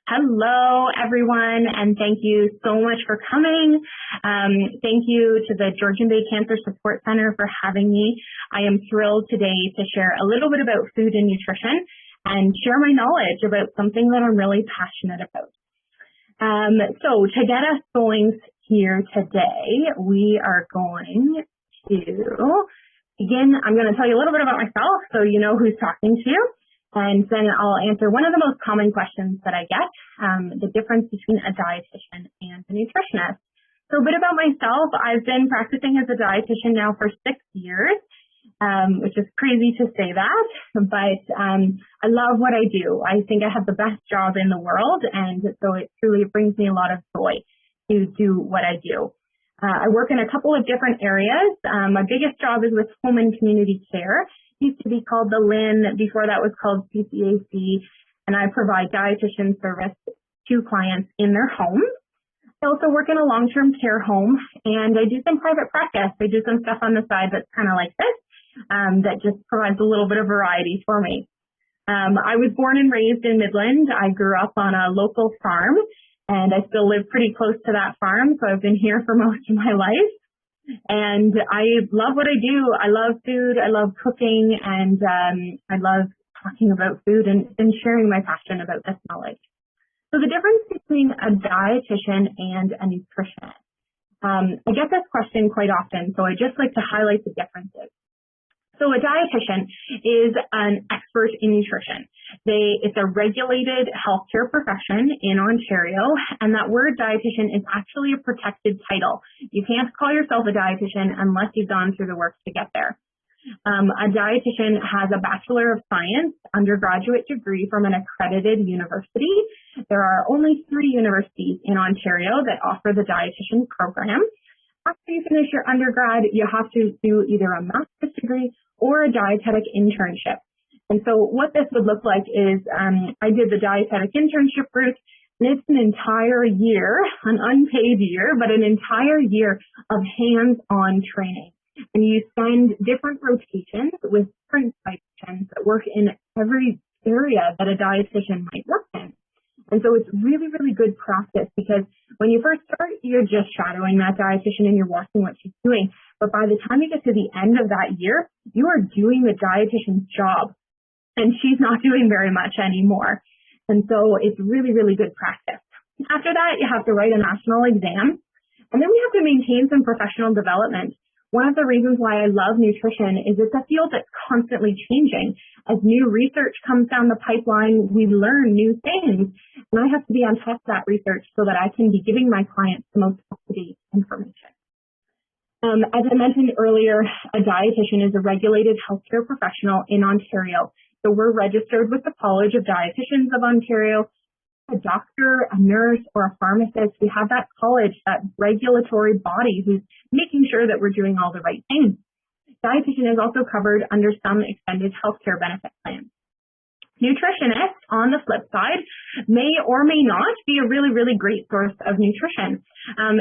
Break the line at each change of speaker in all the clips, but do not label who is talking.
Hello, everyone, and thank you so much for coming. Thank you to the Georgian Bay Cancer Support Center for having me. I am thrilled today to share a little bit about food and nutrition and share my knowledge about something that I'm really passionate about. So to get us going here today, we are going to begin. I'm going to tell you a little bit about myself so you know who's talking to you. And then I'll answer one of the most common questions that I get, the difference between a dietitian and a nutritionist. So a bit about myself. I've been practicing as a dietitian now for 6 years, which is crazy to say that, but I love what I do. I think I have the best job in the world, and so it truly brings me a lot of joy to do what I do. I work in a couple of different areas. My biggest job is with home and community care. Used to be called the LIN, before that was called CCAC, and I provide dietitian service to clients in their homes. I also work in a long-term care home, and I do some private practice. I do some stuff on the side that's kind of like this, that just provides a little bit of variety for me. I was born and raised in Midland. I grew up on a local farm, and I still live pretty close to that farm, so I've been here for most of my life. And I love what I do. I love food. I love cooking, and I love talking about food and sharing my passion about this knowledge. So the difference between a dietitian and a nutritionist. I get this question quite often, so I just like to highlight the differences. So a dietitian is an expert in nutrition. It's a regulated healthcare profession in Ontario, and that word dietitian is actually a protected title. You can't call yourself a dietitian unless you've gone through the work to get there. A dietitian has a Bachelor of Science undergraduate degree from an accredited university. There are only 3 universities in Ontario that offer the dietitian program. After you finish your undergrad, you have to do either a master's degree or a dietetic internship. And so what this would look like is I did the dietetic internship route, and it's an entire year, an unpaid year, but an entire year of hands-on training. And you spend different rotations with different dietitians that work in every area that a dietitian might work in. And so it's really, really good practice, because when you first start, you're just shadowing that dietitian and you're watching what she's doing. But by the time you get to the end of that year, you are doing the dietitian's job, and she's not doing very much anymore. And so it's really, really good practice. After that, you have to write a national exam, and then we have to maintain some professional development. One of the reasons why I love nutrition is it's a field that's constantly changing. As new research comes down the pipeline, we learn new things, and I have to be on top of that research so that I can be giving my clients the most up-to-date information. As I mentioned earlier, a dietitian is a regulated healthcare professional in Ontario. So we're registered with the College of Dietitians of Ontario. A doctor, a nurse, or a pharmacist, we have that college, that regulatory body who's making sure that we're doing all the right things. Dietitian is also covered under some extended healthcare benefit plans. Nutritionists, on the flip side, may or may not be a really, really great source of nutrition.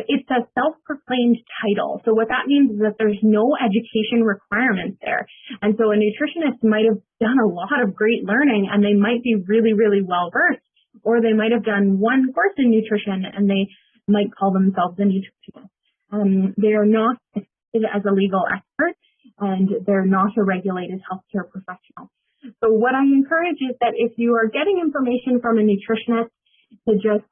It's a self-proclaimed title. So what that means is that there's no education requirements there. And so a nutritionist might have done a lot of great learning, and they might be really, really well-versed. Or they might have done one course in nutrition, and they might call themselves a nutritionist. They are not accepted as a legal expert, and they're not a regulated healthcare professional. So what I encourage is that if you are getting information from a nutritionist, to just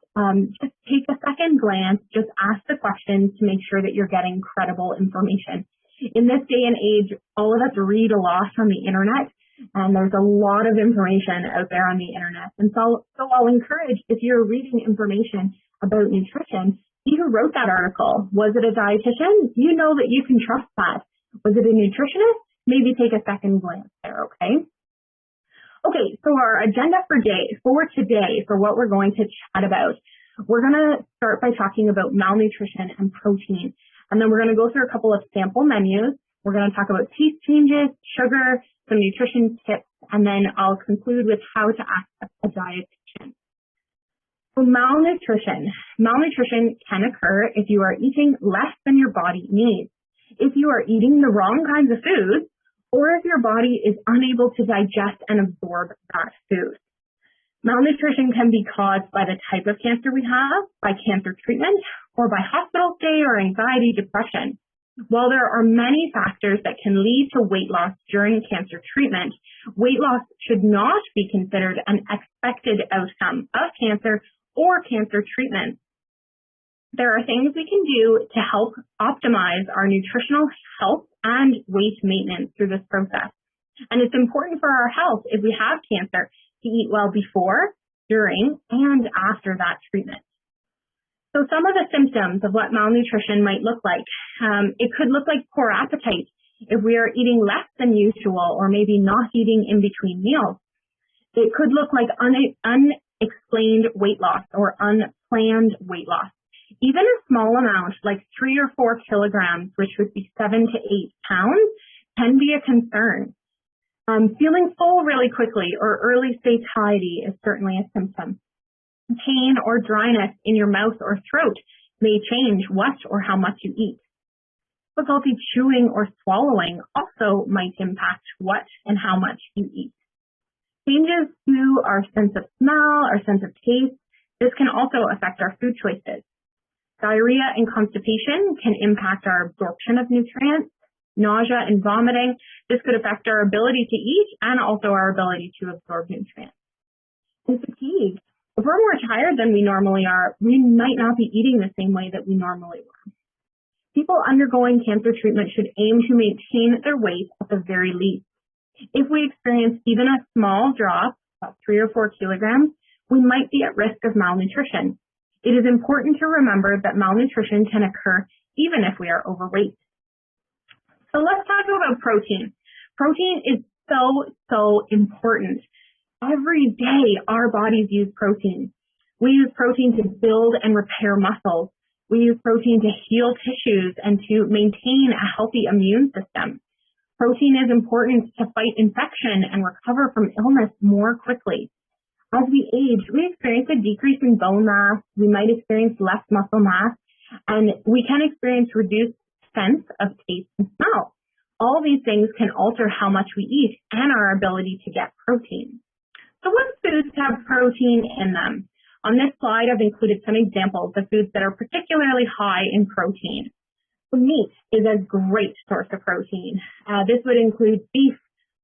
take a second glance, just ask the questions to make sure that you're getting credible information. In this day and age, all of us read a lot on the internet, and there's a lot of information out there on the internet. And so I'll encourage, if you're reading information about nutrition, see who wrote that article. Was it a dietitian? You know that you can trust that. Was it a nutritionist? Maybe take a second glance there, okay? Okay, so our agenda for today, for what we're going to chat about, we're going to start by talking about malnutrition and protein. And then we're going to go through a couple of sample menus. We're going to talk about taste changes, sugar, some nutrition tips, and then I'll conclude with how to access a dietitian. So malnutrition. Malnutrition can occur if you are eating less than your body needs, if you are eating the wrong kinds of foods, or if your body is unable to digest and absorb that food. Malnutrition can be caused by the type of cancer we have, by cancer treatment, or by hospital stay or anxiety, depression. While there are many factors that can lead to weight loss during cancer treatment, weight loss should not be considered an expected outcome of cancer or cancer treatment. There are things we can do to help optimize our nutritional health and weight maintenance through this process. And it's important for our health if we have cancer to eat well before, during, and after that treatment. So some of the symptoms of what malnutrition might look like. It could look like poor appetite if we are eating less than usual or maybe not eating in between meals. It could look like unexplained weight loss or unplanned weight loss. Even a small amount, like 3 or 4 kilograms, which would be 7 to 8 pounds, can be a concern. Feeling full really quickly or early satiety is certainly a symptom. Pain or dryness in your mouth or throat may change what or how much you eat. Difficulty chewing or swallowing also might impact what and how much you eat. Changes to our sense of smell, our sense of taste, this can also affect our food choices. Diarrhea and constipation can impact our absorption of nutrients. Nausea and vomiting, this could affect our ability to eat and also our ability to absorb nutrients. And fatigue. If we're more tired than we normally are, we might not be eating the same way that we normally were. People undergoing cancer treatment should aim to maintain their weight at the very least. If we experience even a small drop, about 3 or 4 kilograms, we might be at risk of malnutrition. It is important to remember that malnutrition can occur even if we are overweight. So let's talk about protein. Protein is so important. Every day, our bodies use protein. We use protein to build and repair muscles. We use protein to heal tissues and to maintain a healthy immune system. Protein is important to fight infection and recover from illness more quickly. As we age, we experience a decrease in bone mass. We might experience less muscle mass, and we can experience reduced sense of taste and smell. All these things can alter how much we eat and our ability to get protein. So what foods have protein in them? On this slide, I've included some examples of foods that are particularly high in protein. So meat is a great source of protein. This would include beef,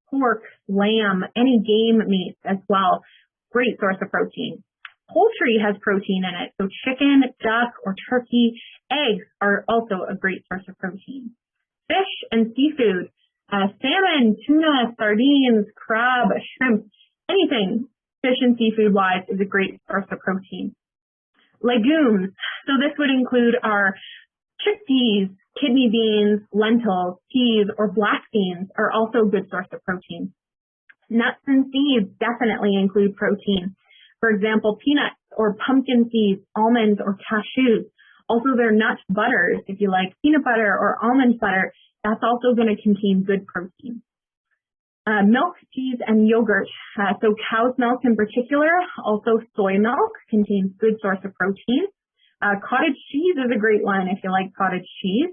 pork, lamb, any game meats as well. Great source of protein. Poultry has protein in it, so chicken, duck, or turkey. Eggs are also a great source of protein. Fish and seafood, salmon, tuna, sardines, crab, shrimp, anything fish and seafood wise is a great source of protein. Legumes, so this would include our chickpeas, kidney beans, lentils, peas, or black beans are also a good source of protein. Nuts and seeds definitely include protein. For example, peanuts or pumpkin seeds, almonds or cashews. Also, their nut butters, if you like peanut butter or almond butter, that's also going to contain good protein. Milk, cheese, and yogurt. So cow's milk in particular, also soy milk contains good source of protein. Cottage cheese is a great one if you like cottage cheese.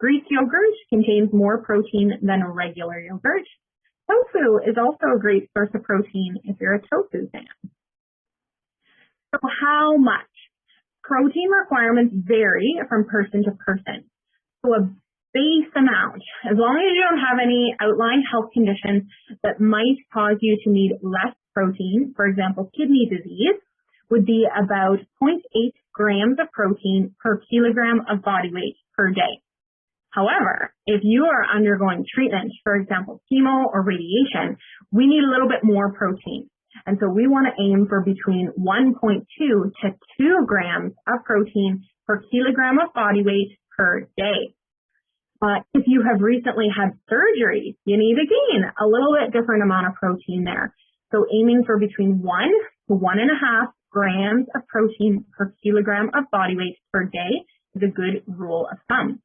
Greek yogurt contains more protein than a regular yogurt. Tofu is also a great source of protein if you're a tofu fan. So how much? Protein requirements vary from person to person. So a base amount, as long as you don't have any outlying health conditions that might cause you to need less protein, for example, kidney disease, would be about 0.8 grams of protein per kilogram of body weight per day. However, if you are undergoing treatment, for example, chemo or radiation, we need a little bit more protein. And so we want to aim for between 1.2 to 2 grams of protein per kilogram of body weight per day. If you have recently had surgery, you need to gain a little bit different amount of protein there. So aiming for between 1 to 1.5 grams of protein per kilogram of body weight per day is a good rule of thumb.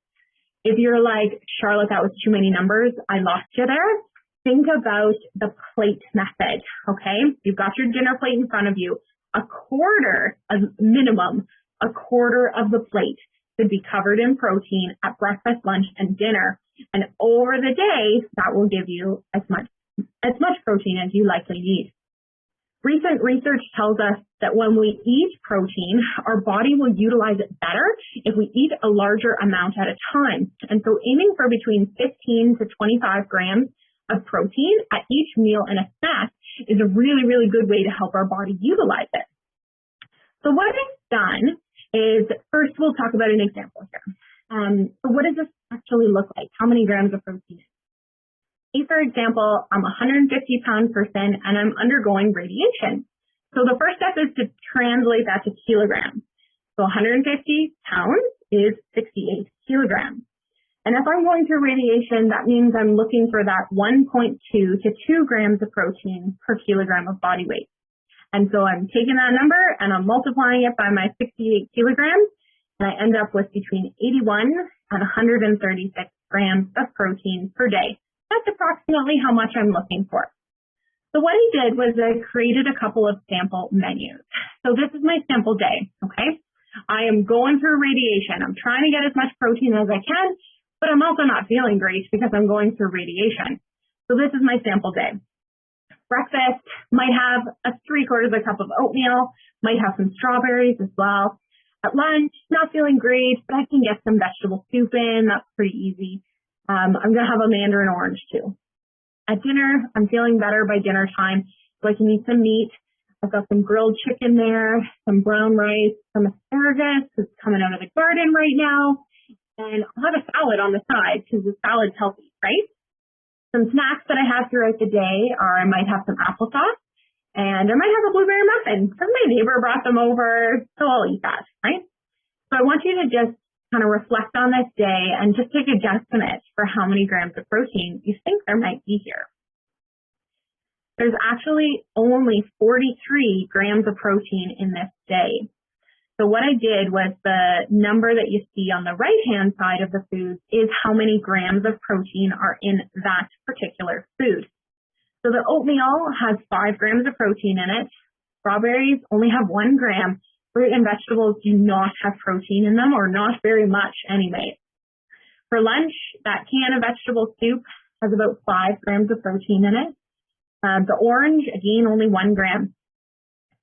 If you're like, Charlotte, that was too many numbers, I lost you there, think about the plate method, okay? You've got your dinner plate in front of you. A quarter of the plate should be covered in protein at breakfast, lunch, and dinner. And over the day, that will give you as much protein as you likely need. Recent research tells us that when we eat protein, our body will utilize it better if we eat a larger amount at a time. And so aiming for between 15 to 25 grams of protein at each meal and a snack is a really, really good way to help our body utilize it. So what I've done is, first we'll talk about an example here. So what does this actually look like? How many grams of protein? Say, for example, I'm a 150-pound person and I'm undergoing radiation. So the first step is to translate that to kilograms. So 150 pounds is 68 kilograms. And if I'm going through radiation, that means I'm looking for that 1.2 to 2 grams of protein per kilogram of body weight. And so I'm taking that number and I'm multiplying it by my 68 kilograms, and I end up with between 81 and 136 grams of protein per day. That's approximately how much I'm looking for. So what I did was I created a couple of sample menus. So this is my sample day, okay? I am going through radiation. I'm trying to get as much protein as I can, but I'm also not feeling great because I'm going through radiation. So this is my sample day. Breakfast might have a 3/4 cup of oatmeal, might have some strawberries as well. At lunch, not feeling great, but I can get some vegetable soup in. That's pretty easy. I'm going to have a mandarin orange too. At dinner, I'm feeling better by dinner time, so I can eat some meat. I've got some grilled chicken there, some brown rice, some asparagus that's coming out of the garden right now, and I'll have a salad on the side because the salad's healthy, right? Some snacks that I have throughout the day are I might have some applesauce, and I might have a blueberry muffin because my neighbor brought them over, so I'll eat that, right? So I want you to just kind of reflect on this day and just take a guesstimate for how many grams of protein you think there might be here. There's actually only 43 grams of protein in this day. So what I did was the number that you see on the right-hand side of the food is how many grams of protein are in that particular food. So the oatmeal has 5 grams of protein in it. Strawberries only have 1 gram. Fruit and vegetables do not have protein in them, or not very much anyway. For lunch, that can of vegetable soup has about 5 grams of protein in it. The orange, again, only 1 gram.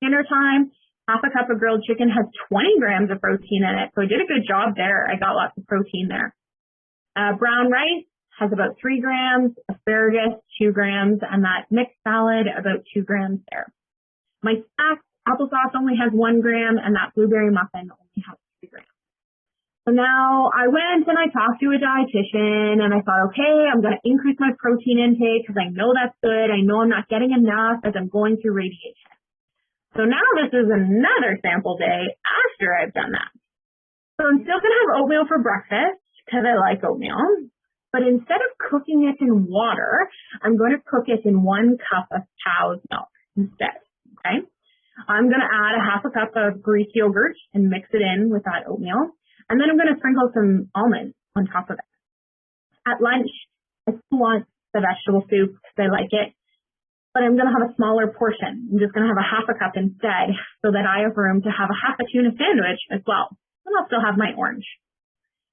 Dinner time, half a cup of grilled chicken has 20 grams of protein in it. So I did a good job there. I got lots of protein there. Brown rice has about 3 grams, asparagus, 2 grams, and that mixed salad, about 2 grams there. My snacks, applesauce only has 1 gram, and that blueberry muffin only has 3 grams. So now I went and I talked to a dietitian, and I thought, okay, I'm going to increase my protein intake because I know that's good. I know I'm not getting enough as I'm going through radiation. So now this is another sample day after I've done that. So I'm still going to have oatmeal for breakfast because I like oatmeal, but instead of cooking it in water, I'm going to cook it in 1 cup of cow's milk instead, okay? I'm going to add a half a cup of Greek yogurt and mix it in with that oatmeal. And then I'm going to sprinkle some almonds on top of it. At lunch, I still want the vegetable soup because I like it, but I'm going to have a smaller portion. I'm just going to have a half a cup instead so that I have room to have a half a tuna sandwich as well. And I'll still have my orange.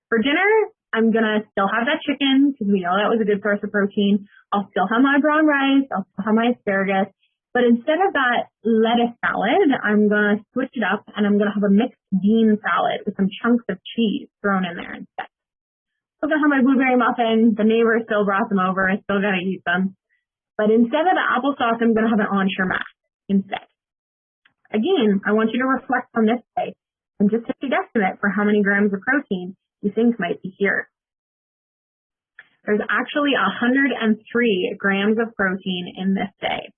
For dinner, I'm going to still have that chicken because we know that was a good source of protein. I'll still have my brown rice. I'll still have my asparagus. But instead of that lettuce salad, I'm going to switch it up and I'm going to have a mixed bean salad with some chunks of cheese thrown in there instead. I'm going to have my blueberry muffin. The neighbor still brought them over. I still got to eat them. But instead of the applesauce, I'm going to have an entree mac instead. Again, I want you to reflect on this day and just take a guesstimate for how many grams of protein you think might be here. There's actually 103 grams of protein in this day.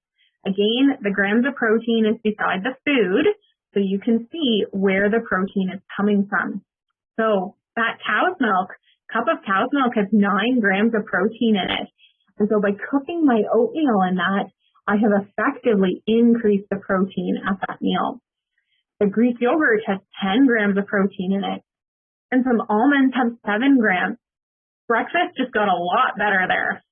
Again, the grams of protein is beside the food, so you can see where the protein is coming from. So that cup of cow's milk has 9 grams of protein in it. And so by cooking my oatmeal in that, I have effectively increased the protein at that meal. The Greek yogurt has 10 grams of protein in it, and some almonds have 7 grams. Breakfast just got a lot better there.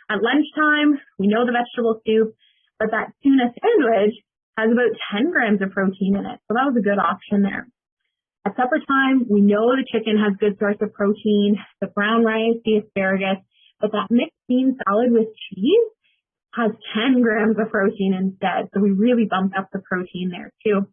At lunchtime, we know the vegetable soup, but that tuna sandwich has about 10 grams of protein in it. So that was a good option there. At supper time, we know the chicken has good source of protein, the brown rice, the asparagus, but that mixed bean salad with cheese has 10 grams of protein instead. So we really bumped up the protein there too.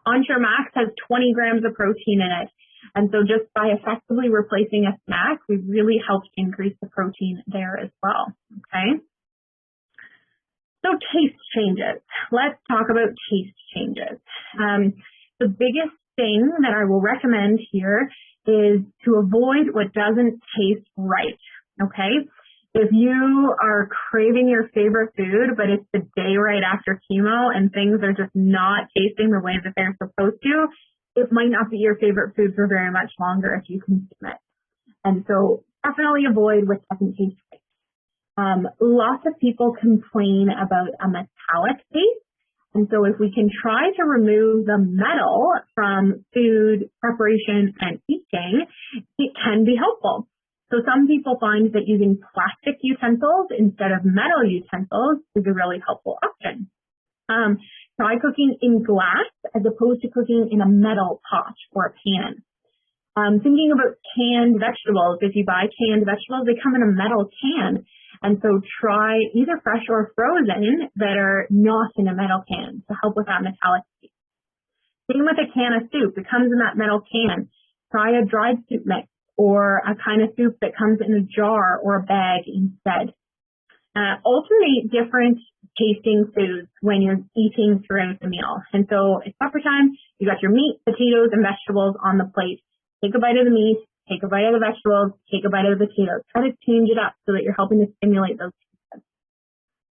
Ensure Max has 20 grams of protein in it. And so just by effectively replacing a snack, we really helped increase the protein there as well, okay? So taste changes. Let's talk about taste changes. The biggest thing that I will recommend here is to avoid what doesn't taste right, okay? If you are craving your favorite food, but it's the day right after chemo and things are just not tasting the way that they're supposed to, it might not be your favorite food for very much longer if you consume it. And so definitely avoid what doesn't taste right. Lots of people complain about a metallic taste. And so if we can try to remove the metal from food preparation and eating, it can be helpful. So some people find that using plastic utensils instead of metal utensils is a really helpful option. Try cooking in glass as opposed to cooking in a metal pot or a pan. Thinking about canned vegetables, if you buy canned vegetables, they come in a metal can. And so try either fresh or frozen that are not in a metal can to help with that metallic taste. Same with a can of soup. It comes in that metal can. Try a dried soup mix or a kind of soup that comes in a jar or a bag instead. Alternate different tasting foods when you're eating throughout the meal. And so it's supper time, you got your meat, potatoes, and vegetables on the plate. Take a bite of the meat, take a bite of the vegetables, take a bite of the potatoes. Try to change it up so that you're helping to stimulate those taste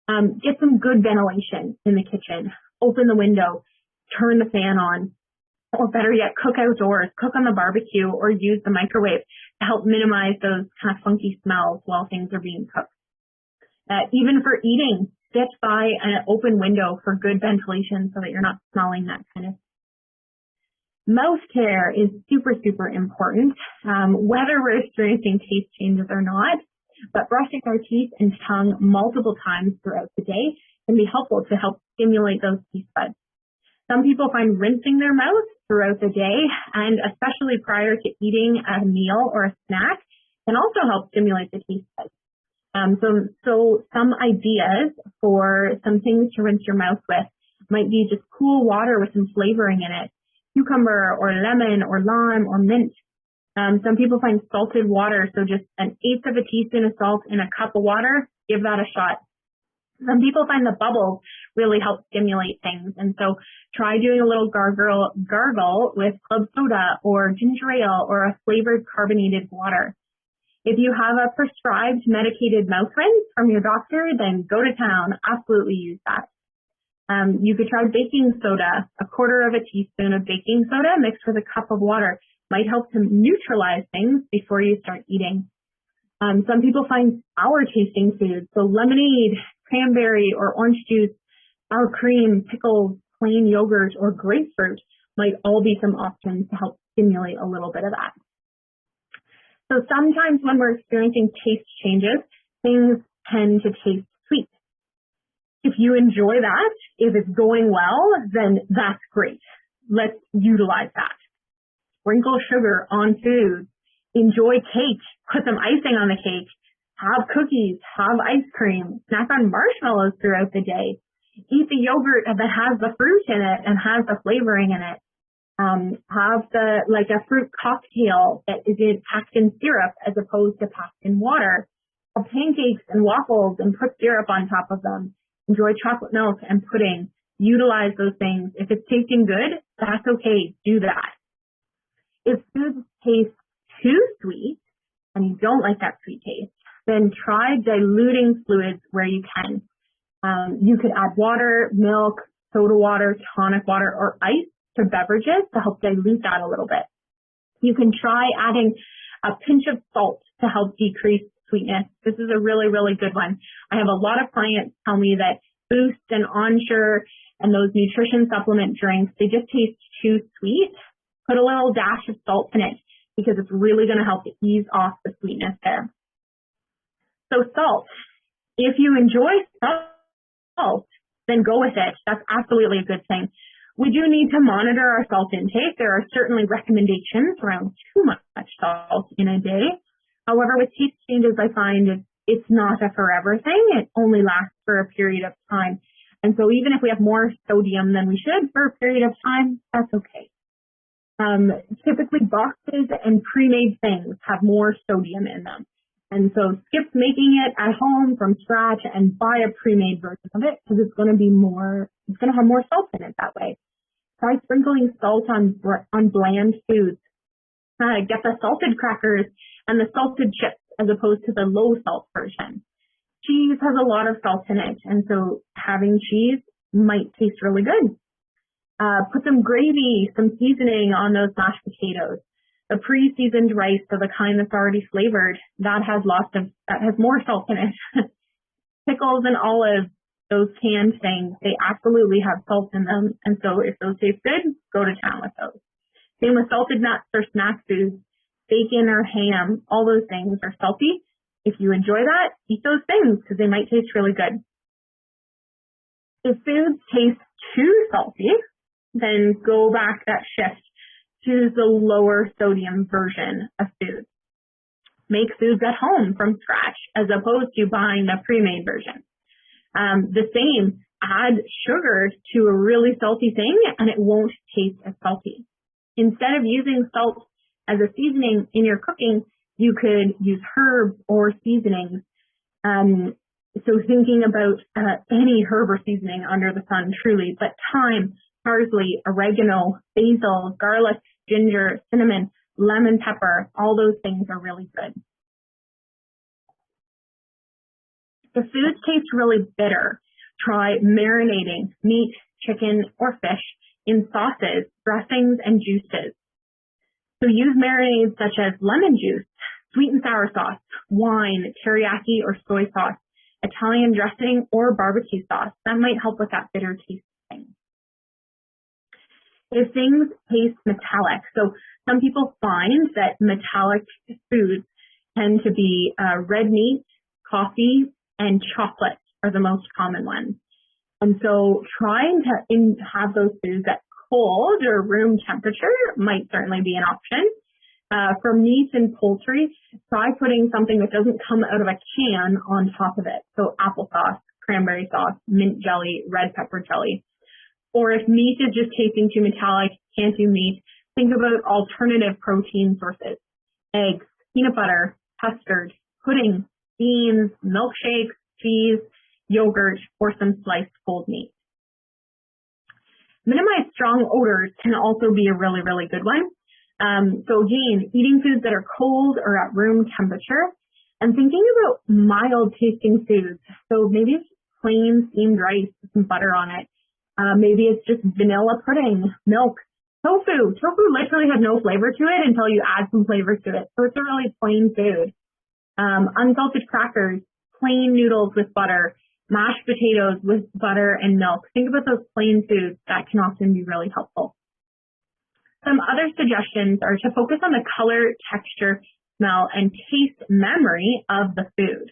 buds. Get some good ventilation in the kitchen. Open the window, turn the fan on, or better yet, cook outdoors, cook on the barbecue, or use the microwave to help minimize those kind of funky smells while things are being cooked. Even for eating, sit by an open window for good ventilation so that you're not smelling that kind of. Mouth care is super, super important, whether we're experiencing taste changes or not, but brushing our teeth and tongue multiple times throughout the day can be helpful to help stimulate those taste buds. Some people find rinsing their mouth throughout the day, and especially prior to eating a meal or a snack, can also help stimulate the taste buds. So some ideas for some things to rinse your mouth with might be just cool water with some flavoring in it, cucumber or lemon or lime or mint. Some people find salted water, so just 1/8 of a teaspoon of salt in a cup of water, give that a shot. Some people find the bubbles really help stimulate things, and so try doing a little gargle with club soda or ginger ale or a flavored carbonated water. If you have a prescribed medicated mouth rinse from your doctor, then go to town. Absolutely use that. You could try baking soda. 1/4 of a teaspoon of baking soda mixed with a cup of water might help to neutralize things before you start eating. Some people find sour tasting foods, so lemonade, cranberry or orange juice, sour cream, pickles, plain yogurt, or grapefruit might all be some options to help stimulate a little bit of that. So sometimes when we're experiencing taste changes, things tend to taste sweet. If you enjoy that, if it's going well, then that's great. Let's utilize that. Sprinkle sugar on food. Enjoy cake. Put some icing on the cake. Have cookies. Have ice cream. Snack on marshmallows throughout the day. Eat the yogurt that has the fruit in it and has the flavoring in it. Have a fruit cocktail that is packed in syrup as opposed to packed in water. Have pancakes and waffles and put syrup on top of them. Enjoy chocolate milk and pudding. Utilize those things. If it's tasting good, that's okay. Do that. If foods taste too sweet and you don't like that sweet taste, then try diluting fluids where you can. You could add water, milk, soda water, tonic water, or ice to beverages to help dilute that a little bit. You can try adding a pinch of salt to help decrease sweetness. This is a really, really good one. I have a lot of clients tell me that Boost and Ensure and those nutrition supplement drinks, they just taste too sweet. Put a little dash of salt in it because it's really going to help to ease off the sweetness there. So salt, if you enjoy salt, then go with it. That's absolutely a good thing. We do need to monitor our salt intake. There are certainly recommendations around too much salt in a day. However, with taste changes, I find it's it's not a forever thing. It only lasts for a period of time. And so even if we have more sodium than we should for a period of time, that's okay. Typically boxes and pre-made things have more sodium in them. And so skip making it at home from scratch and buy a pre-made version of it because it's going to have more salt in it that way. Try sprinkling salt on bland foods. Get the salted crackers and the salted chips as opposed to the low salt version. Cheese has a lot of salt in it, and so having cheese might taste really good. Put some gravy, some seasoning on those mashed potatoes. The pre-seasoned rice, so the kind that's already flavored, that has more salt in it. Pickles and olives, those canned things, they absolutely have salt in them, and so if those taste good, go to town with those. Same with salted nuts or snack foods, bacon or ham, all those things are salty. If you enjoy that, eat those things because they might taste really good. If foods taste too salty, then go back that shift to the lower sodium version of foods. Make foods at home from scratch as opposed to buying the pre-made version. The same, add sugar to a really salty thing and it won't taste as salty. Instead of using salt as a seasoning in your cooking, you could use herbs or seasonings. So thinking about any herb or seasoning under the sun, truly, but thyme, parsley, oregano, basil, garlic, ginger, cinnamon, lemon pepper, all those things are really good. If foods taste really bitter, try marinating meat, chicken, or fish in sauces, dressings, and juices. So use marinades such as lemon juice, sweet and sour sauce, wine, teriyaki or soy sauce, Italian dressing, or barbecue sauce. That might help with that bitter taste thing. If things taste metallic, so some people find that metallic foods tend to be red meat, coffee, and chocolate are the most common ones. And so trying to have those foods at cold or room temperature might certainly be an option. For meat and poultry, try putting something that doesn't come out of a can on top of it. So applesauce, cranberry sauce, mint jelly, red pepper jelly. Or if meat is just tasting too metallic, can't do meat, think about alternative protein sources. Eggs, peanut butter, custard, pudding, beans, milkshakes, cheese, yogurt, or some sliced cold meat. Minimize strong odors can also be a really, really good one. So again, eating foods that are cold or at room temperature and thinking about mild tasting foods. So maybe it's plain steamed rice with some butter on it. Maybe it's just vanilla pudding, milk, tofu. Tofu literally has no flavor to it until you add some flavor to it. So it's a really plain food. Unsalted crackers, plain noodles with butter, mashed potatoes with butter and milk. Think about those plain foods. That can often be really helpful. Some other suggestions are to focus on the color, texture, smell, and taste memory of the food.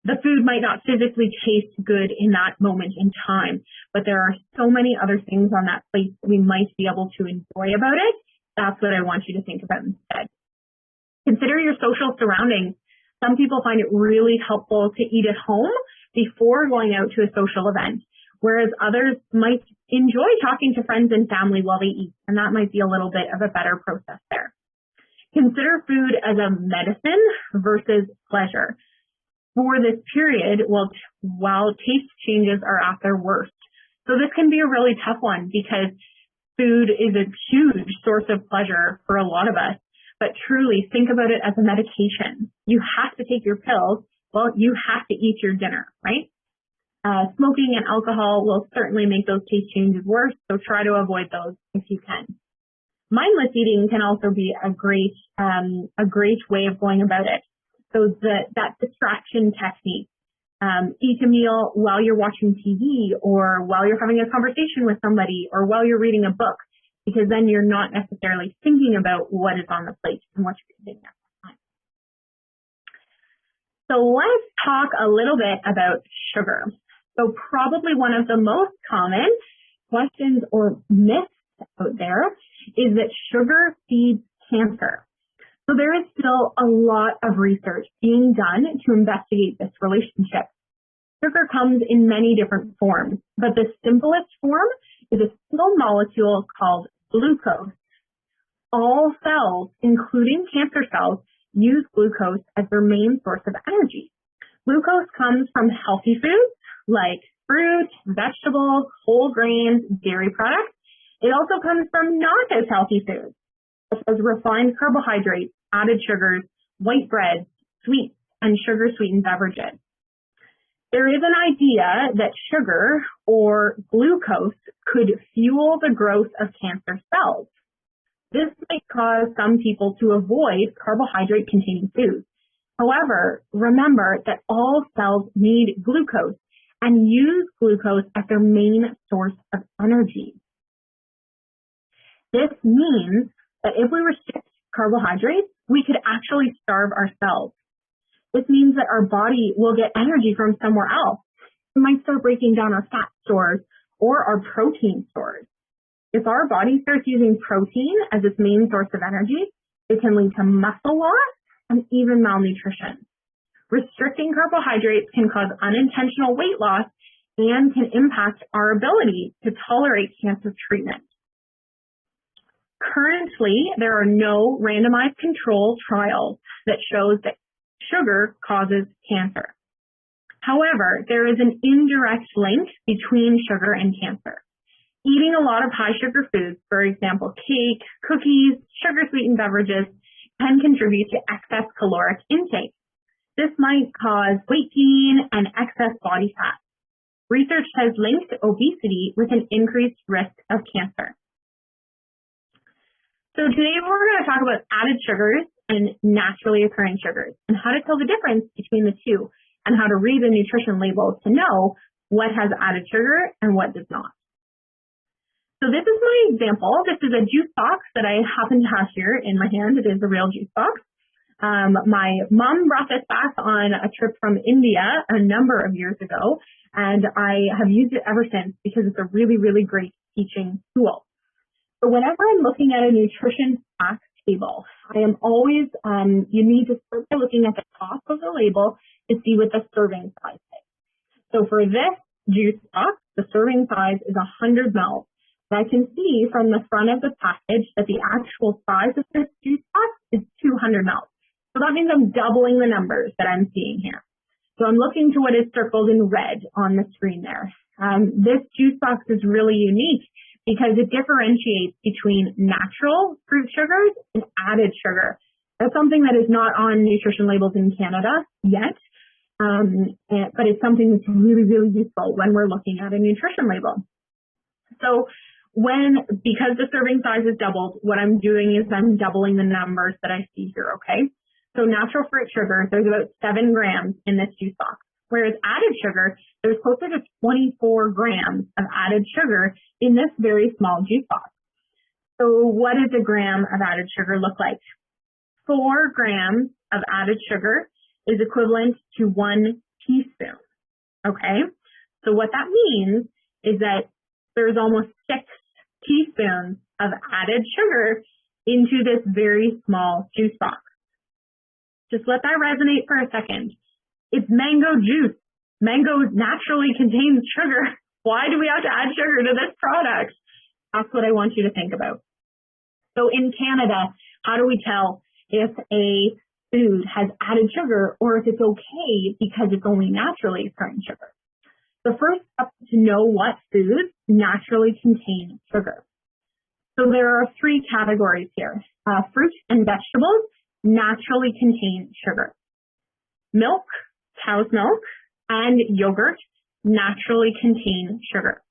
The food might not physically taste good in that moment in time, but there are so many other things on that plate that we might be able to enjoy about it. That's what I want you to think about instead. Consider your social surroundings. Some people find it really helpful to eat at home before going out to a social event, whereas others might enjoy talking to friends and family while they eat, and that might be a little bit of a better process there. Consider food as a medicine versus pleasure. For this period, while taste changes are at their worst. So this can be a really tough one because food is a huge source of pleasure for a lot of us. But truly, think about it as a medication. You have to take your pills. Well, you have to eat your dinner, right? Smoking and alcohol will certainly make those taste changes worse, so try to avoid those if you can. Mindless eating can also be a great way of going about it. So that distraction technique. Eat a meal while you're watching TV or while you're having a conversation with somebody or while you're reading a book, because then you're not necessarily thinking about what is on the plate and what you're eating at that time. So let's talk a little bit about sugar. So probably one of the most common questions or myths out there is that sugar feeds cancer. So there is still a lot of research being done to investigate this relationship. Sugar comes in many different forms, but the simplest form is a single molecule called glucose. All cells, including cancer cells, use glucose as their main source of energy. Glucose comes from healthy foods like fruit, vegetables, whole grains, dairy products. It also comes from not as healthy foods, such as refined carbohydrates, added sugars, white breads, sweets, and sugar-sweetened beverages. There is an idea that sugar or glucose could fuel the growth of cancer cells. This may cause some people to avoid carbohydrate-containing foods. However, remember that all cells need glucose and use glucose as their main source of energy. This means that if we restrict carbohydrates, we could actually starve our cells. This means that our body will get energy from somewhere else. We might start breaking down our fat stores or our protein stores. If our body starts using protein as its main source of energy, it can lead to muscle loss and even malnutrition. Restricting carbohydrates can cause unintentional weight loss and can impact our ability to tolerate cancer treatment. Currently, there are no randomized control trials that shows that sugar causes cancer. However, there is an indirect link between sugar and cancer. Eating a lot of high sugar foods, for example, cake, cookies, sugar-sweetened beverages, can contribute to excess caloric intake. This might cause weight gain and excess body fat. Research has linked obesity with an increased risk of cancer. So today we're going to talk about added sugars and naturally occurring sugars and how to tell the difference between the two and how to read the nutrition labels to know what has added sugar and what does not. So this is my example. This is a juice box that I happen to have here in my hand. It is a real juice box. My mom brought this back on a trip from India a number of years ago, and I have used it ever since because it's a really, really great teaching tool. So whenever I'm looking at a nutrition facts table, I am always, you need to start by looking at the top of the label to see what the serving size is. So for this juice box, the serving size is 100 ml. But I can see from the front of the package that the actual size of this juice box is 200 ml. So that means I'm doubling the numbers that I'm seeing here. So I'm looking to what is circled in red on the screen there. This juice box is really unique because it differentiates between natural fruit sugars and added sugar. That's something that is not on nutrition labels in Canada yet, but it's something that's really, really useful when we're looking at a nutrition label. So because the serving size is doubled, what I'm doing is I'm doubling the numbers that I see here, okay? So natural fruit sugar, there's about 7 grams in this juice box. Whereas added sugar, there's closer to 24 grams of added sugar in this very small juice box. So what does a gram of added sugar look like? 4 grams of added sugar is equivalent to 1 teaspoon, okay? So what that means is that there's almost 6 teaspoons of added sugar into this very small juice box. Just let that resonate for a second. It's mango juice. Mango naturally contains sugar. Why do we have to add sugar to this product? That's what I want you to think about. So in Canada, how do we tell if a food has added sugar or if it's okay because it's only naturally occurring sugar? The first step is to know what foods naturally contain sugar. So there are 3 categories here. Fruit and vegetables naturally contain sugar. Milk, cow's milk, and yogurt naturally contain sugar.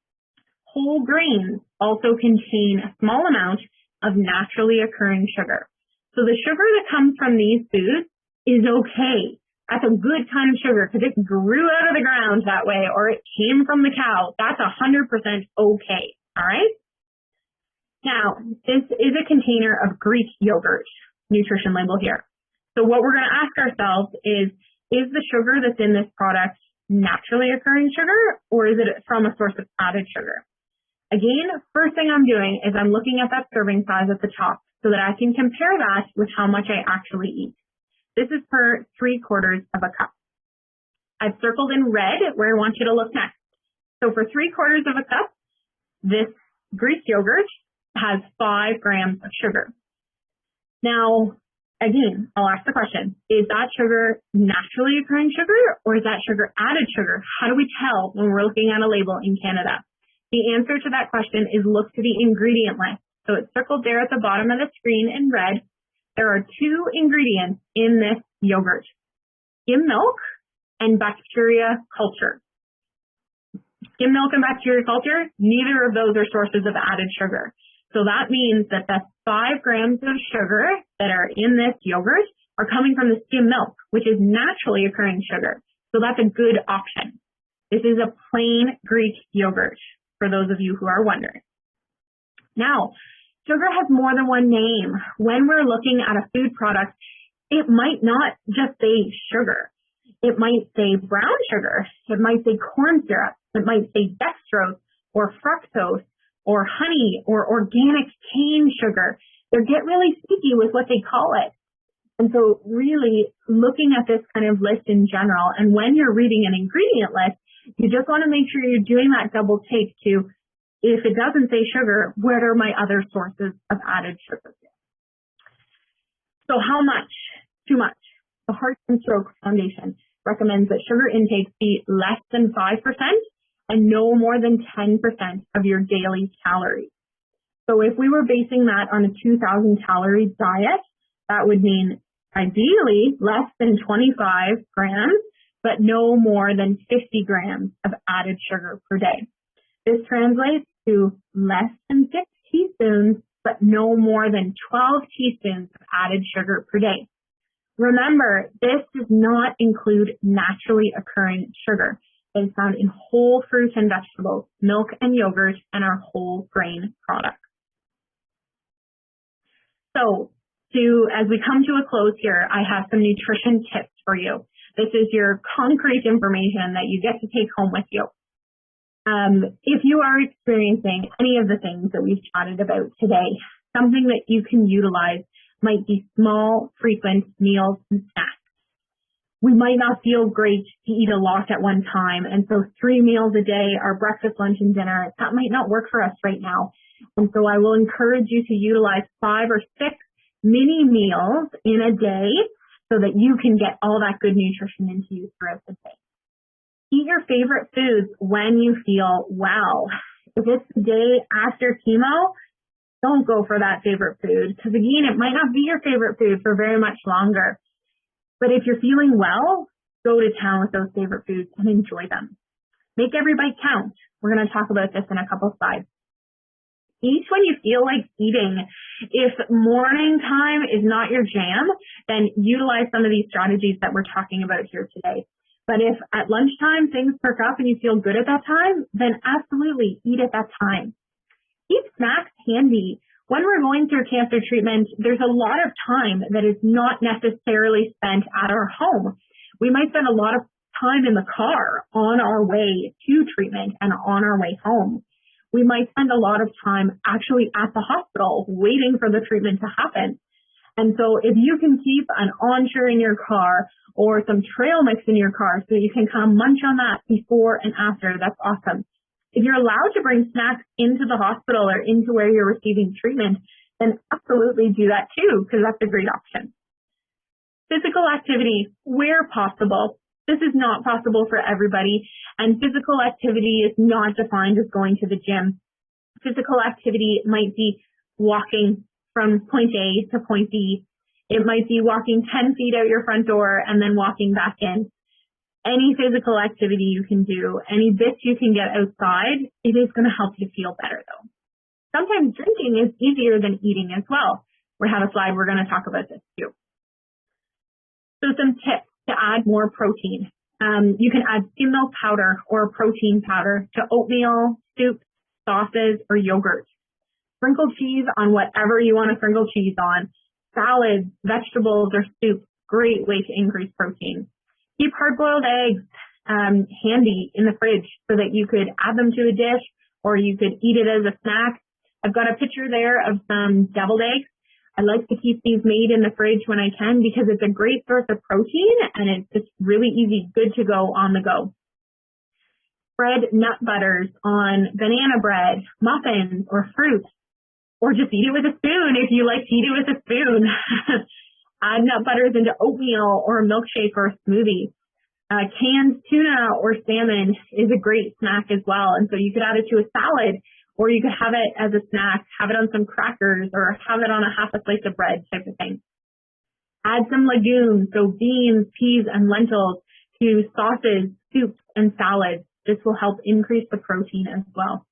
Whole grains also contain a small amount of naturally occurring sugar. So the sugar that comes from these foods is okay. That's a good kind of sugar because it grew out of the ground that way or it came from the cow. That's 100% okay, all right? Now, this is a container of Greek yogurt, nutrition label here. So what we're going to ask ourselves is the sugar that's in this product naturally occurring sugar or is it from a source of added sugar? Again, first thing I'm doing is I'm looking at that serving size at the top. so that I can compare that with how much I actually eat. This is per 3/4 of a cup. I've circled in red where I want you to look next. So for 3/4 of a cup, this Greek yogurt has 5 grams of sugar. Now, again, I'll ask the question, is that sugar naturally occurring sugar or is that sugar added sugar? How do we tell when we're looking at a label in Canada? The answer to that question is look to the ingredient list. So it's circled there at the bottom of the screen in red. There are 2 ingredients in this yogurt, skim milk and bacteria culture. Skim milk and bacteria culture, neither of those are sources of added sugar. So that means that the 5 grams of sugar that are in this yogurt are coming from the skim milk, which is naturally occurring sugar. So that's a good option. This is a plain Greek yogurt, for those of you who are wondering. Now, sugar has more than one name. When we're looking at a food product, it might not just say sugar. It might say brown sugar. It might say corn syrup. It might say dextrose or fructose or honey or organic cane sugar. They get really sneaky with what they call it. And so really looking at this kind of list in general, and when you're reading an ingredient list, you just want to make sure you're doing that double take to, if it doesn't say sugar, what are my other sources of added sugar? So how much? Too much. The Heart and Stroke Foundation recommends that sugar intake be less than 5% and no more than 10% of your daily calories. So if we were basing that on a 2,000 calorie diet, that would mean ideally less than 25 grams, but no more than 50 grams of added sugar per day. This translates to less than 6 teaspoons, but no more than 12 teaspoons of added sugar per day. Remember, this does not include naturally occurring sugar that is found in whole fruits and vegetables, milk and yogurt, and our whole grain products. So, as we come to a close here, I have some nutrition tips for you. This is your concrete information that you get to take home with you. If you are experiencing any of the things that we've chatted about today, something that you can utilize might be small, frequent meals and snacks. We might not feel great to eat a lot at one time, and so 3 meals a day, our breakfast, lunch, and dinner, that might not work for us right now. And so I will encourage you to utilize 5 or 6 mini meals in a day so that you can get all that good nutrition into you throughout the day. Eat your favorite foods when you feel well. If it's the day after chemo, don't go for that favorite food because, again, it might not be your favorite food for very much longer. But if you're feeling well, go to town with those favorite foods and enjoy them. Make every bite count. We're going to talk about this in a couple slides. Eat when you feel like eating. If morning time is not your jam, then utilize some of these strategies that we're talking about here today. But if at lunchtime things perk up and you feel good at that time, then absolutely eat at that time. Keep snacks handy. When we're going through cancer treatment, there's a lot of time that is not necessarily spent at our home. We might spend a lot of time in the car on our way to treatment and on our way home. We might spend a lot of time actually at the hospital waiting for the treatment to happen. And so if you can keep an Ensure in your car or some trail mix in your car so you can kind of munch on that before and after, that's awesome. If you're allowed to bring snacks into the hospital or into where you're receiving treatment, then absolutely do that too, because that's a great option. Physical activity, where possible. This is not possible for everybody, and physical activity is not defined as going to the gym. Physical activity might be walking from point A to point B. It might be walking 10 feet out your front door and then walking back in. Any physical activity you can do, any bits you can get outside, it is going to help you feel better though. Sometimes drinking is easier than eating as well. We have a slide, we're going to talk about this too. So some tips to add more protein. You can add skim milk powder or protein powder to oatmeal, soups, sauces, or yogurt. Sprinkle cheese on whatever you want to sprinkle cheese on. Salads, vegetables, or soup, great way to increase protein. Keep hard-boiled eggs handy in the fridge so that you could add them to a dish or you could eat it as a snack. I've got a picture there of some deviled eggs. I like to keep these made in the fridge when I can because it's a great source of protein and it's just really easy, good to go on the go. Spread nut butters on banana bread, muffins, or fruit, or just eat it with a spoon if you like to eat it with a spoon. Add nut butters into oatmeal or a milkshake or a smoothie. Canned tuna or salmon is a great snack as well, and so you could add it to a salad, or you could have it as a snack, have it on some crackers, or have it on a half a slice of bread type of thing. Add some legumes, so beans, peas, and lentils to sauces, soups, and salads. This will help increase the protein as well.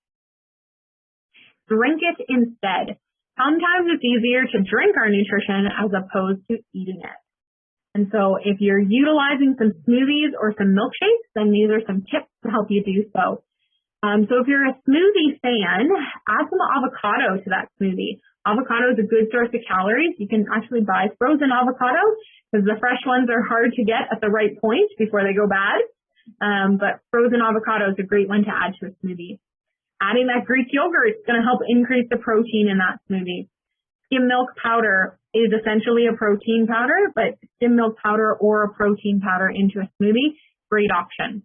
Drink it instead. Sometimes it's easier to drink our nutrition as opposed to eating it. And so if you're utilizing some smoothies or some milkshakes, then these are some tips to help you do so. So if you're a smoothie fan, add some avocado to that smoothie. Avocado is a good source of calories. You can actually buy frozen avocado because the fresh ones are hard to get at the right point before they go bad. But frozen avocado is a great one to add to a smoothie. Adding that Greek yogurt is going to help increase the protein in that smoothie. Skim milk powder is essentially a protein powder, but skim milk powder or a protein powder into a smoothie, great option.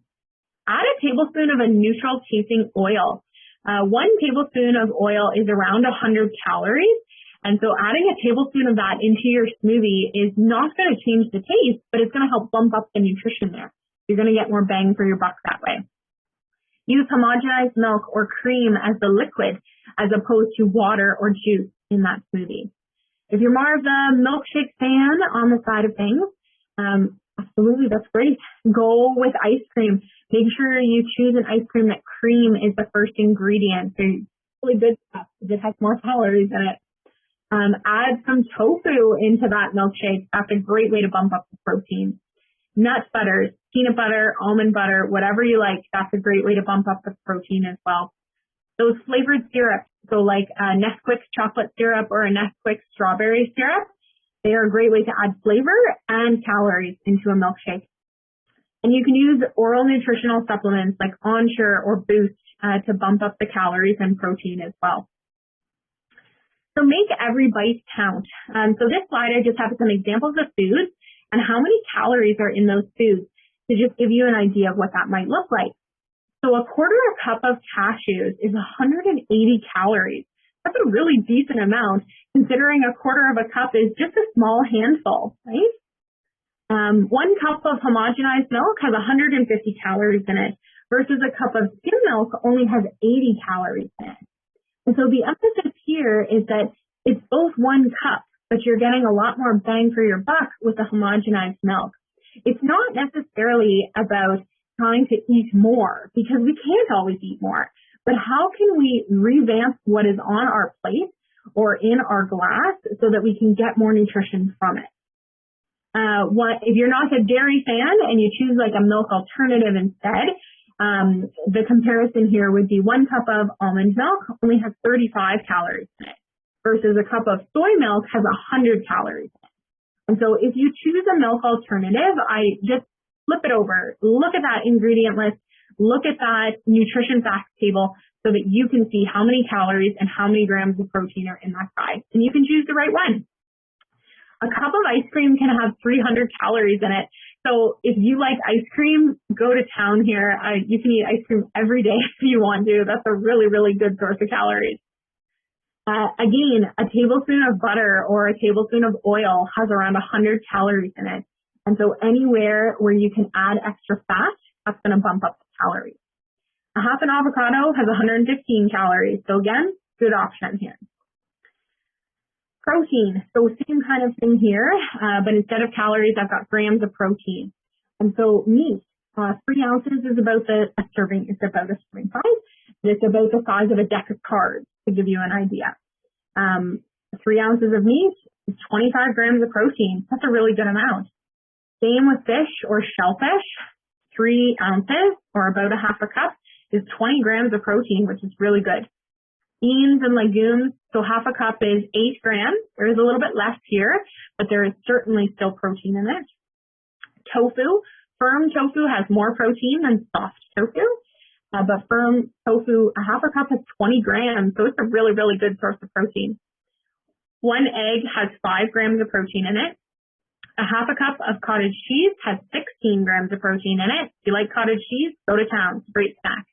Add a tablespoon of a neutral tasting oil. 1 tablespoon of oil is around 100 calories. And so adding a tablespoon of that into your smoothie is not going to change the taste, but it's going to help bump up the nutrition there. You're going to get more bang for your buck that way. Use homogenized milk or cream as the liquid as opposed to water or juice in that smoothie. If you're more of the milkshake fan on the side of things, absolutely, that's great. Go with ice cream. Make sure you choose an ice cream that cream is the first ingredient. So really good stuff. It has more calories in it. Add some tofu into that milkshake. That's a great way to bump up the protein. Nut butters, peanut butter, almond butter, whatever you like, that's a great way to bump up the protein as well. Those flavored syrups, so like a Nesquik chocolate syrup or a Nesquik strawberry syrup, they are a great way to add flavor and calories into a milkshake. And you can use oral nutritional supplements like Ensure or Boost to bump up the calories and protein as well. So make every bite count. So this slide, I just have some examples of foods and how many calories are in those foods to just give you an idea of what that might look like. So a quarter cup of cashews is 180 calories. That's a really decent amount considering a quarter of a cup is just a small handful, right? 1 cup of homogenized milk has 150 calories in it versus a cup of skim milk only has 80 calories in it. And so the emphasis here is that it's both 1 cup, but you're getting a lot more bang for your buck with the homogenized milk. It's not necessarily about trying to eat more because we can't always eat more, but how can we revamp what is on our plate or in our glass so that we can get more nutrition from it? If you're not a dairy fan and you choose like a milk alternative instead, the comparison here would be 1 cup of almond milk only has 35 calories in it versus a cup of soy milk has 100 calories in it. And so if you choose a milk alternative, I just flip it over, look at that ingredient list, look at that nutrition facts table so that you can see how many calories and how many grams of protein are in that pie. And you can choose the right one. A cup of ice cream can have 300 calories in it. So if you like ice cream, go to town here. You can eat ice cream every day if you want to. That's a really, really good source of calories. Again, a tablespoon of butter or a tablespoon of oil has around 100 calories in it. And so anywhere where you can add extra fat, that's going to bump up the calories. A half an avocado has 115 calories. So again, good option here. Protein, so same kind of thing here, but instead of calories, I've got grams of protein. And so meat, 3 ounces is about a serving size. It's about the size of a deck of cards to give you an idea. 3 ounces of meat is 25 grams of protein. That's a really good amount. Same with fish or shellfish, 3 ounces or about a half a cup is 20 grams of protein, which is really good. Beans and legumes, so half a cup is 8 grams. There is a little bit less here, but there is certainly still protein in it. Tofu, firm tofu has more protein than soft tofu, but firm tofu, a half a cup is 20 grams, so it's a really, really good source of protein. 1 egg has 5 grams of protein in it. A half a cup of cottage cheese has 16 grams of protein in it. If you like cottage cheese, go to town. It's a great snack.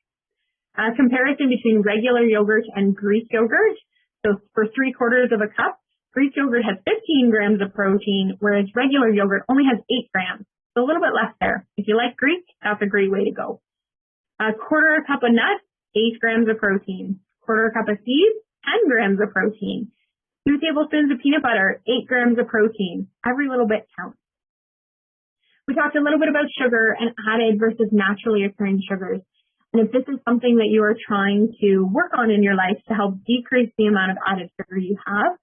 A comparison between regular yogurt and Greek yogurt. So for 3/4 of a cup, Greek yogurt has 15 grams of protein, whereas regular yogurt only has 8 grams. So a little bit less there. If you like Greek, that's a great way to go. A 1/4 cup of nuts, 8 grams of protein. 1/4 cup of seeds, 10 grams of protein. 2 tablespoons of peanut butter, 8 grams of protein. Every little bit counts. We talked a little bit about sugar and added versus naturally occurring sugars. And if this is something that you are trying to work on in your life to help decrease the amount of added sugar you have,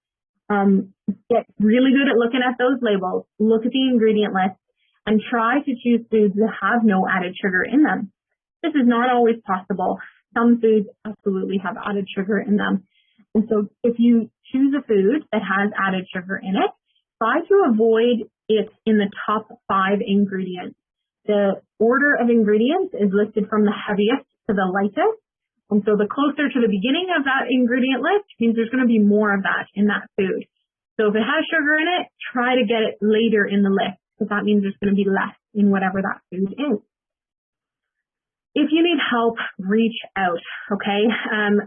get really good at looking at those labels, look at the ingredient list, and try to choose foods that have no added sugar in them. This is not always possible. Some foods absolutely have added sugar in them. And so if you choose a food that has added sugar in it, try to avoid it in the top 5 ingredients. The order of ingredients is listed from the heaviest to the lightest. And so the closer to the beginning of that ingredient list means there's going to be more of that in that food. So if it has sugar in it, try to get it later in the list, because that means there's going to be less in whatever that food is. If you need help, reach out, okay?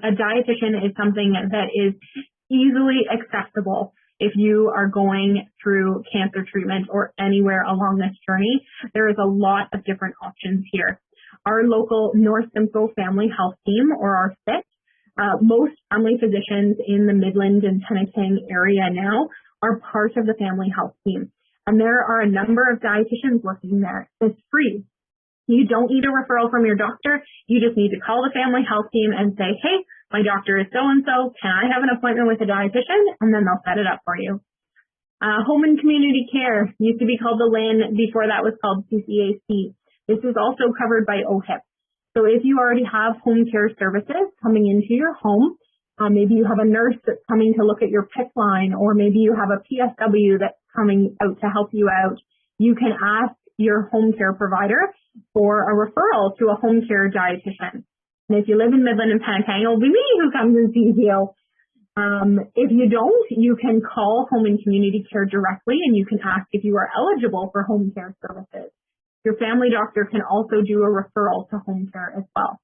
A dietitian is something that is easily accessible if you are going through cancer treatment or anywhere along this journey. There is a lot of different options here. Our local North Simcoe Family Health Team, or our FIT, most family physicians in the Midland and Penetanguishene area now are part of the family health team. And there are a number of dietitians working there. It's free. You don't need a referral from your doctor. You just need to call the family health team and say, hey, my doctor is so-and-so. Can I have an appointment with a dietitian? And then they'll set it up for you. Home and community care used to be called the LIN. Before that was called CCAC. This is also covered by OHIP. So if you already have home care services coming into your home, maybe you have a nurse that's coming to look at your PICC line, or maybe you have a PSW that's coming out to help you out, you can ask your home care provider for a referral to a home care dietitian. And if you live in Midland and Penetanguishene, it'll be me who comes and sees you. If you don't, you can call home and community care directly, and you can ask if you are eligible for home care services. Your family doctor can also do a referral to home care as well.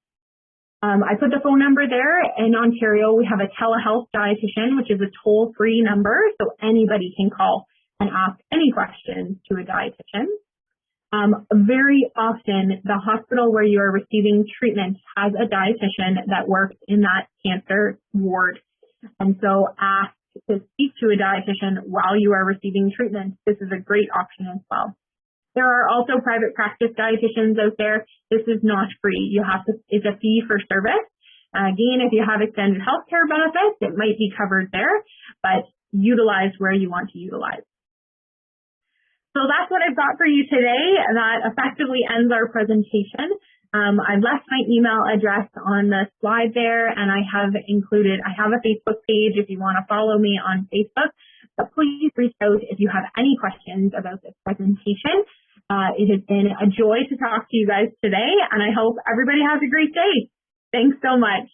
I put the phone number there. In Ontario, we have a telehealth dietitian, which is a toll-free number, so anybody can call and ask any questions to a dietitian. Very often, the hospital where you are receiving treatment has a dietitian that works in that cancer ward. And so ask to speak to a dietitian while you are receiving treatment. This is a great option as well. There are also private practice dietitians out there. This is not free. It's a fee for service. Again, if you have extended healthcare benefits, it might be covered there, but utilize where you want to utilize. So that's what I've got for you today. That effectively ends our presentation. I left my email address on the slide there, and I have a Facebook page if you want to follow me on Facebook. But please reach out if you have any questions about this presentation. It has been a joy to talk to you guys today, and I hope everybody has a great day. Thanks so much.